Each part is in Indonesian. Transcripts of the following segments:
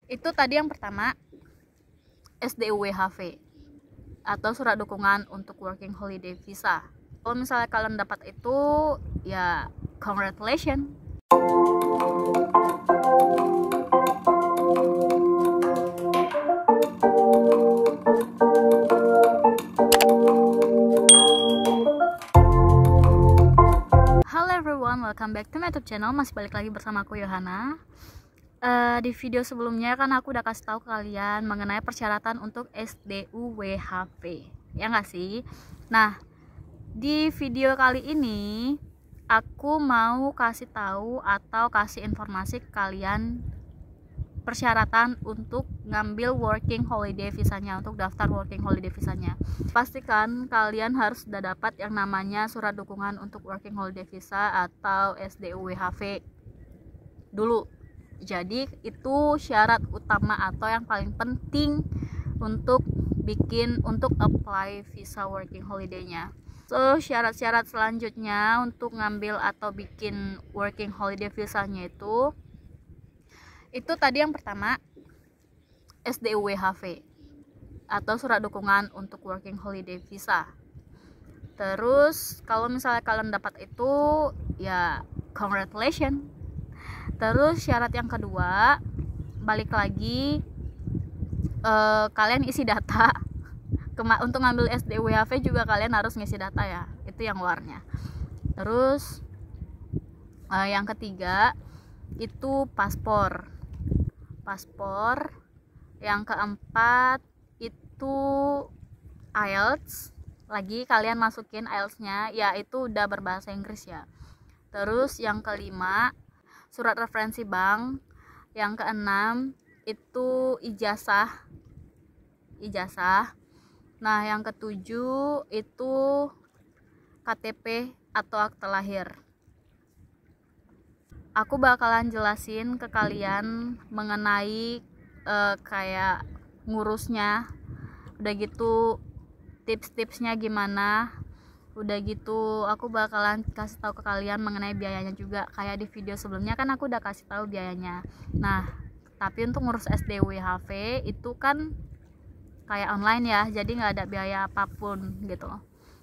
Itu tadi yang pertama, SDUWHV atau surat dukungan untuk working holiday visa. Kalau misalnya kalian dapat itu, ya congratulations. Halo everyone, welcome back to my YouTube channel. Masih balik lagi bersama aku Yohana. Di video sebelumnya kan aku udah kasih tahu ke kalian mengenai persyaratan untuk SDUWHV, ya nggak sih? Nah, di video kali ini aku mau kasih tahu atau kasih informasi ke kalian persyaratan untuk ngambil working holiday visanya, untuk daftar working holiday visanya. Pastikan kalian harus sudah dapat yang namanya surat dukungan untuk working holiday visa atau SDUWHV dulu. Jadi itu syarat utama atau yang paling penting untuk apply visa working holiday-nya. So, syarat-syarat selanjutnya untuk ngambil atau bikin working holiday visanya itu tadi yang pertama, SDUWHV atau surat dukungan untuk working holiday visa. Terus kalau misalnya kalian dapat itu, ya congratulations. Terus syarat yang kedua, balik lagi, kalian isi data. Untuk ngambil SDUWHV juga kalian harus ngisi data ya, itu yang luarnya. Terus yang ketiga itu paspor. Yang keempat itu IELTS. Lagi kalian masukin IELTS-nya, ya itu udah berbahasa Inggris ya. Terus yang kelima surat referensi bank. Yang keenam itu ijazah. Nah, yang ketujuh itu KTP atau akte lahir. Aku bakalan jelasin ke kalian mengenai kayak ngurusnya, udah gitu tips-tipsnya gimana. Udah gitu aku bakalan kasih tahu ke kalian mengenai biayanya juga. Kayak di video sebelumnya kan aku udah kasih tahu biayanya. Nah, tapi untuk ngurus SDUWHV itu kan kayak online ya, jadi nggak ada biaya apapun gitu.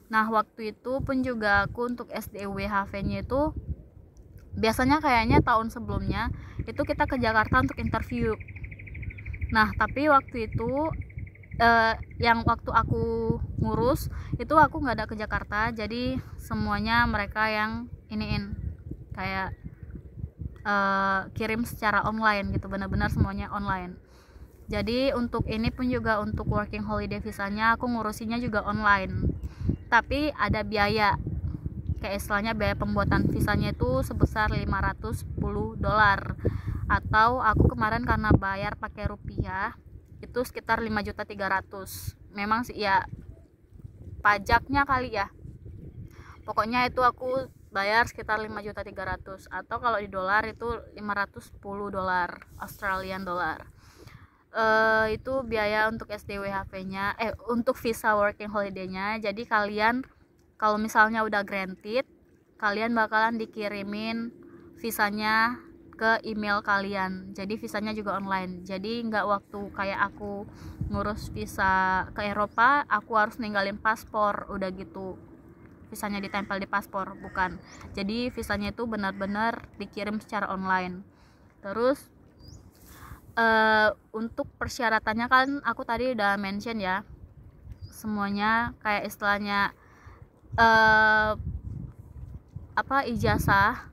Nah, waktu itu pun juga aku untuk SDUWHV-nya itu biasanya kayaknya tahun sebelumnya itu kita ke Jakarta untuk interview. Nah, tapi waktu itu yang waktu aku ngurus itu aku nggak ada ke Jakarta, jadi semuanya mereka yang iniin kayak kirim secara online gitu, benar-benar semuanya online. Jadi untuk ini pun juga untuk working holiday visanya aku ngurusinnya juga online, tapi ada biaya, kayak istilahnya biaya pembuatan visanya itu sebesar $510, atau aku kemarin karena bayar pakai rupiah itu sekitar 5.300.000. Memang sih ya pajaknya kali ya, pokoknya itu aku bayar sekitar 5.300.000, atau kalau di dolar itu $510 Australian dollar. Itu biaya untuk SDUWHV-nya, untuk visa working holiday-nya. Jadi kalian kalau misalnya udah granted, kalian bakalan dikirimin visanya ke email kalian. Jadi visanya juga online. Jadi nggak waktu kayak aku ngurus visa ke Eropa, aku harus ninggalin paspor, udah gitu visanya ditempel di paspor, bukan. Jadi visanya itu benar-benar dikirim secara online. Terus untuk persyaratannya kan aku tadi udah mention ya, semuanya kayak istilahnya ijazah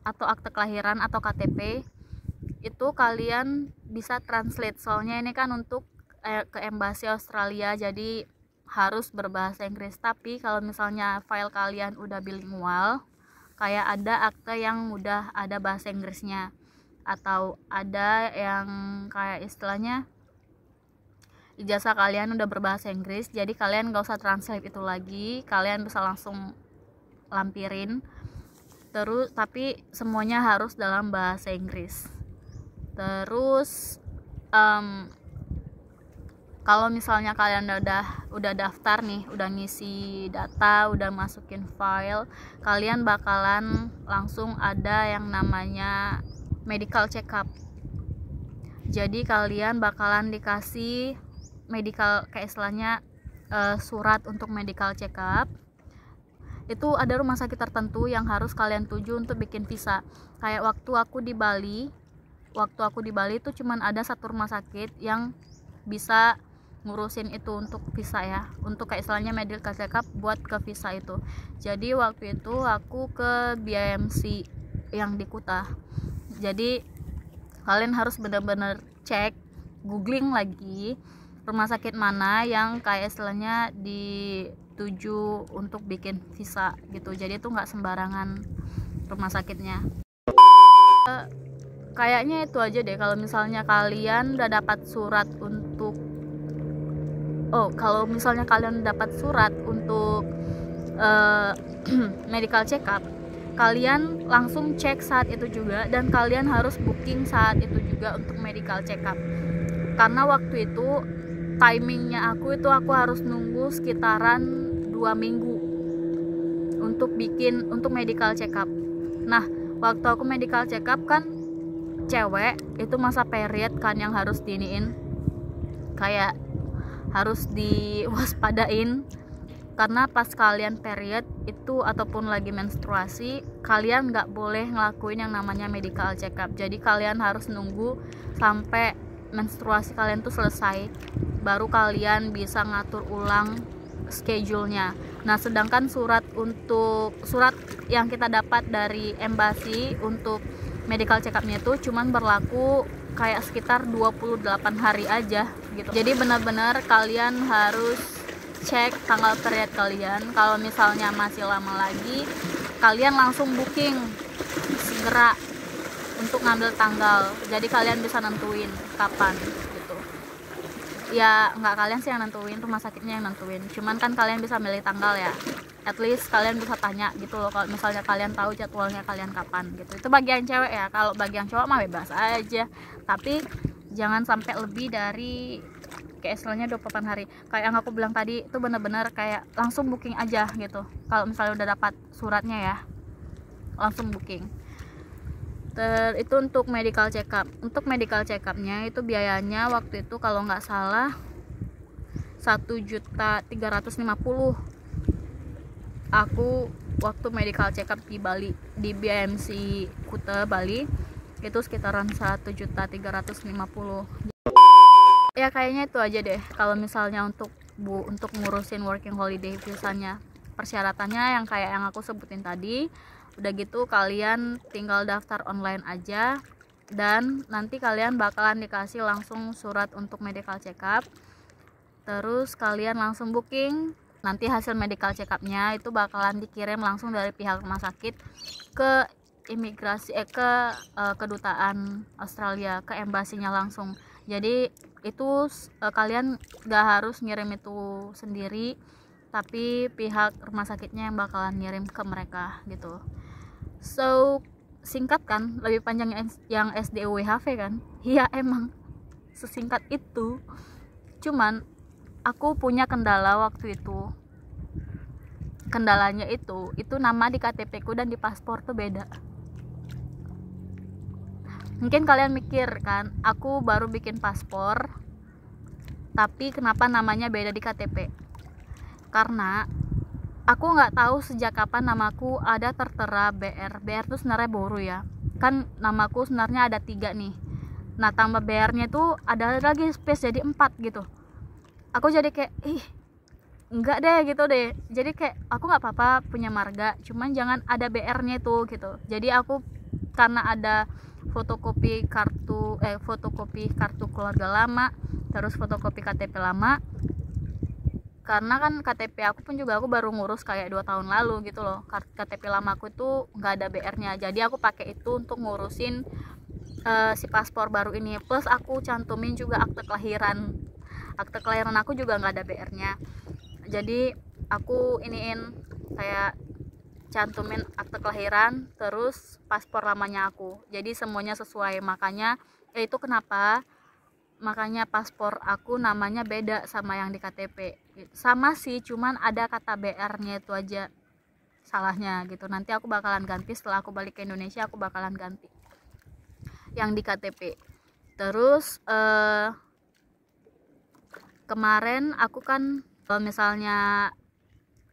atau akte kelahiran atau KTP itu kalian bisa translate, soalnya ini kan untuk ke embasi Australia, jadi harus berbahasa Inggris. Tapi kalau misalnya file kalian udah bilingual, kayak ada akte yang udah ada bahasa Inggrisnya, atau ada yang kayak istilahnya ijazah kalian udah berbahasa Inggris, jadi kalian gak usah translate itu lagi, kalian bisa langsung lampirin. Terus tapi semuanya harus dalam bahasa Inggris. Terus kalau misalnya kalian udah daftar nih, udah ngisi data, udah masukin file, kalian bakalan langsung ada yang namanya medical check up. Jadi kalian bakalan dikasih medical, kayak istilahnya surat untuk medical check up. Itu ada rumah sakit tertentu yang harus kalian tuju untuk bikin visa. Kayak waktu aku di Bali itu cuman ada satu rumah sakit yang bisa ngurusin itu untuk visa ya, untuk kayak istilahnya medical check up buat ke visa itu. Jadi waktu itu aku ke BIMC yang di Kuta. Jadi kalian harus benar-benar cek, googling lagi rumah sakit mana yang kayak istilahnya dituju untuk bikin visa gitu. Jadi itu nggak sembarangan rumah sakitnya. Kayaknya itu aja deh. Kalau misalnya kalian udah dapat surat untuk kalau misalnya kalian dapat surat untuk medical check up, kalian langsung cek saat itu juga, dan kalian harus booking saat itu juga untuk medical check up. Karena waktu itu timingnya aku harus nunggu sekitaran 2 minggu untuk medical check up. Nah, waktu aku medical check up kan cewek itu masa period kan yang harus diiniin, kayak harus diwaspadain, karena pas kalian period itu ataupun lagi menstruasi, kalian nggak boleh ngelakuin yang namanya medical check up. Jadi kalian harus nunggu sampai menstruasi kalian tuh selesai, baru kalian bisa ngatur ulang schedule-nya. Nah, sedangkan surat yang kita dapat dari embassy untuk medical check up-nya itu cuman berlaku kayak sekitar 28 hari aja gitu. Jadi benar-benar kalian harus cek tanggal period kalian. Kalau misalnya masih lama lagi, kalian langsung booking segera untuk ngambil tanggal. Jadi kalian bisa nentuin kapan gitu. Ya nggak kalian sih yang nentuin, rumah sakitnya yang nentuin. Cuman kan kalian bisa milih tanggal ya. At least kalian bisa tanya gitu loh, kalau misalnya kalian tahu jadwalnya kalian kapan gitu. Itu bagian cewek ya. Kalau bagian cowok mah bebas aja, tapi jangan sampai lebih dari kayak istilahnya 28 hari. Kayak yang aku bilang tadi, itu bener-bener kayak langsung booking aja gitu. Kalau misalnya udah dapat suratnya ya, langsung booking. Itu untuk medical check up. Untuk medical check upnya itu biayanya waktu itu kalau nggak salah 1.350.000. Aku waktu medical check up di Bali, di BIMC Kuta Bali, itu sekitaran 1.350.000. Ya kayaknya itu aja deh kalau misalnya untuk ngurusin working holiday visanya. Persyaratannya yang kayak yang aku sebutin tadi. Udah gitu kalian tinggal daftar online aja, dan nanti kalian bakalan dikasih langsung surat untuk medical check up. Terus kalian langsung booking. Nanti hasil medical check up-nya itu bakalan dikirim langsung dari pihak rumah sakit ke imigrasi ke kedutaan Australia, ke embasinya langsung. Jadi itu kalian gak harus ngirim itu sendiri, tapi pihak rumah sakitnya yang bakalan ngirim ke mereka gitu. So singkat kan, lebih panjang yang SDOWHV kan? Iya emang sesingkat itu. Cuman aku punya kendala waktu itu. Kendalanya itu nama di KTP ku dan di paspor tuh beda. Mungkin kalian mikir kan, aku baru bikin paspor, tapi kenapa namanya beda di KTP? Karena aku nggak tahu sejak kapan namaku ada tertera BR. BR tuh sebenarnya baru ya. Kan namaku sebenarnya ada 3 nih. Nah tambah BR-nya tuh ada lagi space jadi 4 gitu. Aku jadi kayak enggak deh gitu deh. Jadi kayak aku nggak apa-apa punya marga, cuman jangan ada BR-nya tuh gitu. Jadi aku karena ada fotokopi kartu keluarga lama, terus fotokopi KTP lama. Karena kan KTP aku pun juga aku baru ngurus kayak 2 tahun lalu gitu loh. KTP lama aku tuh nggak ada BR-nya. Jadi aku pakai itu untuk ngurusin si paspor baru ini. Plus aku cantumin juga akte kelahiran. Akte kelahiran aku juga nggak ada BR-nya. Jadi aku iniin kayak cantumin akte kelahiran terus paspor lamanya aku. Jadi semuanya sesuai. Makanya itu kenapa makanya paspor aku namanya beda sama yang di KTP. Sama sih, cuman ada kata BR-nya itu aja salahnya gitu. Nanti aku bakalan ganti setelah aku balik ke Indonesia, aku bakalan ganti yang di KTP. Terus kemarin aku kan kalau misalnya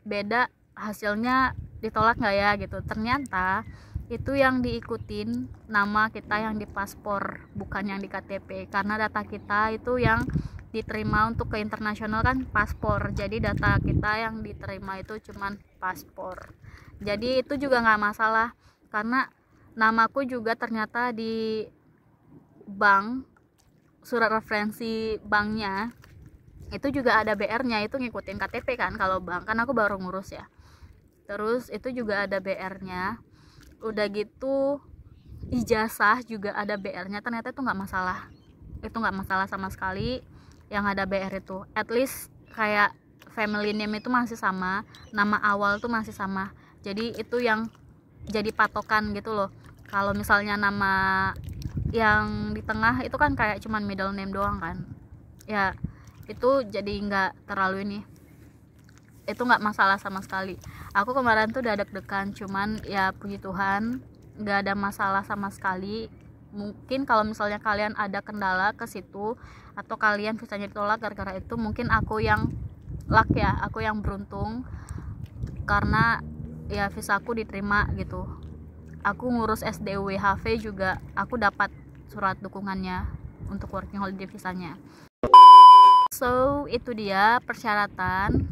beda hasilnya ditolak nggak ya gitu, ternyata itu yang diikutin nama kita yang di paspor, bukan yang di KTP, karena data kita itu yang diterima untuk ke internasional kan paspor, jadi data kita yang diterima itu cuman paspor. Jadi itu juga nggak masalah, karena namaku juga ternyata di bank, surat referensi banknya itu juga ada BR-nya, itu ngikutin KTP kan. Kalau bank kan aku baru ngurus ya, terus itu juga ada BR-nya. Udah gitu ijazah juga ada BR-nya, ternyata itu nggak masalah, itu nggak masalah sama sekali yang ada BR itu. At least kayak family name itu masih sama, nama awal tuh masih sama, jadi itu yang jadi patokan gitu loh. Kalau misalnya nama yang di tengah itu kan kayak cuman middle name doang kan ya, itu jadi nggak terlalu ini, itu nggak masalah sama sekali. Aku kemarin tuh udah deg-degan, cuman ya puji Tuhan nggak ada masalah sama sekali. Mungkin kalau misalnya kalian ada kendala ke situ atau kalian visanya ditolak gara-gara itu, mungkin aku yang luck ya, aku yang beruntung karena ya visaku diterima gitu. Aku ngurus SDWHV juga, aku dapat surat dukungannya untuk working holiday visanya. So itu dia persyaratan,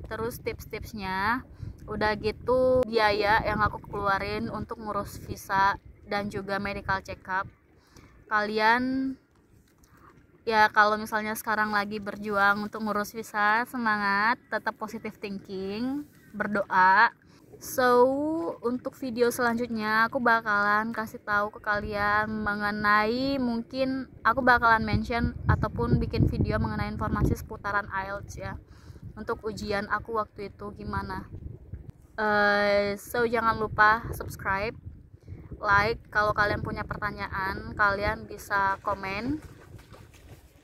terus tips-tipsnya. Udah gitu biaya yang aku keluarin untuk ngurus visa dan juga medical check up. Kalian ya kalau misalnya sekarang lagi berjuang untuk ngurus visa, semangat, tetap positive thinking, berdoa. So untuk video selanjutnya aku bakalan kasih tahu ke kalian mengenai, mungkin aku bakalan mention ataupun bikin video mengenai informasi seputaran IELTS ya, untuk ujian aku waktu itu gimana. So jangan lupa subscribe, like. Kalau kalian punya pertanyaan kalian bisa komen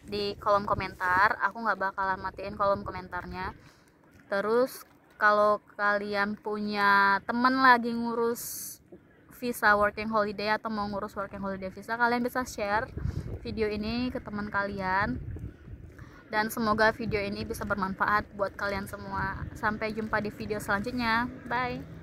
di kolom komentar, aku nggak bakalan matiin kolom komentarnya. Terus kalau kalian punya temen lagi ngurus visa working holiday atau mau ngurus working holiday visa, kalian bisa share video ini ke teman kalian, dan semoga video ini bisa bermanfaat buat kalian semua. Sampai jumpa di video selanjutnya, bye.